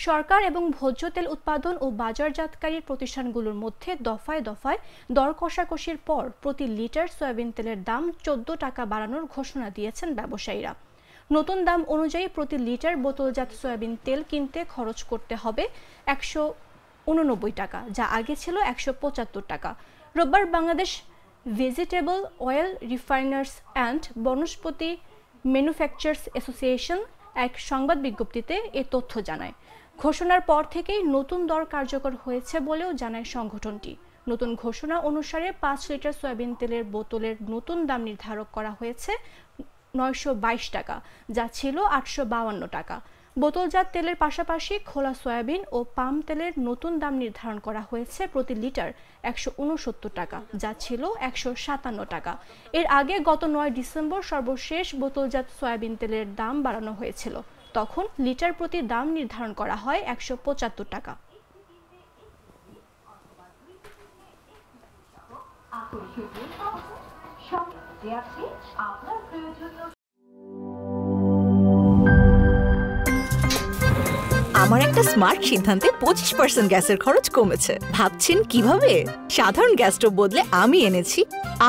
সরকার এবং ভোজ্য তেল উৎপাদন ও বাজারজাতকারী প্রতিষ্ঠানগুলোর মধ্যে দফায় দফায় দর কষাকষির পর প্রতি লিটার সয়াবিন তেলের দাম 14 টাকা বাড়ানোর ঘোষণা দিয়েছেন ব্যবসায়ীরা। নতুন দাম অনুযায়ী প্রতি লিটার বোতলজাত সয়াবিন তেল কিনতে খরচ করতে হবে 189 টাকা, যা আগে ছিল 175 টাকা। রোববার Bangladesh vegetable oil refiners and Vanaspati manufacturers association এক সংবাদ বিজ্ঞপ্তিতে এ তথ্য জানায়। ঘোষণার পর থেকেই নতুন দর কার্যকর হয়েছে বলেও জানায় সংগঠনটি। নতুন ঘোষণা অনুসারে 5 লিটার সয়াবিন তেলের বোতলের নতুন দাম নির্ধারণ করা হয়েছে 922 টাকা, যা ছিল 852 টাকা। বোতলজাত তেলের পাশাপাশি খোলা সয়াবিন ও পাম তেলের নতুন দাম নির্ধারণ করা হয়েছে প্রতি লিটার 169 টাকা, যা ছিল 157 টাকা। এর আগে গত 9 ডিসেম্বর সর্বশেষ বোতলজাত সয়াবিন তেলের দাম বাড়ানো হয়েছিল। তখন লিটার প্রতি দাম নির্ধারণ করা হয় 175 টাকা। আমার একটা স্মার্ট সিদ্ধান্তে 25% গ্যাসের খরচ কমেছে। ভাবছেন কিভাবে? সাধারণ গ্যাস স্টোভ বদলে আমি এনেছি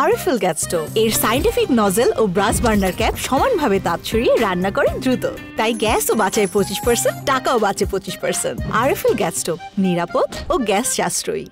আরএফএল গ্যাস স্টোভ। এর সাইন্টিফিক নজল ও ব্রাস বার্নার ক্যাপ সমানভাবে তাপ ছড়িয়ে রান্না করে দ্রুত, তাই গ্যাসও বাঁচায় 25%, টাকাও বাঁচে 25%। আরএফএল গ্যাস স্টোভ নিরাপদ ও গ্যাস সাশ্রয়ী।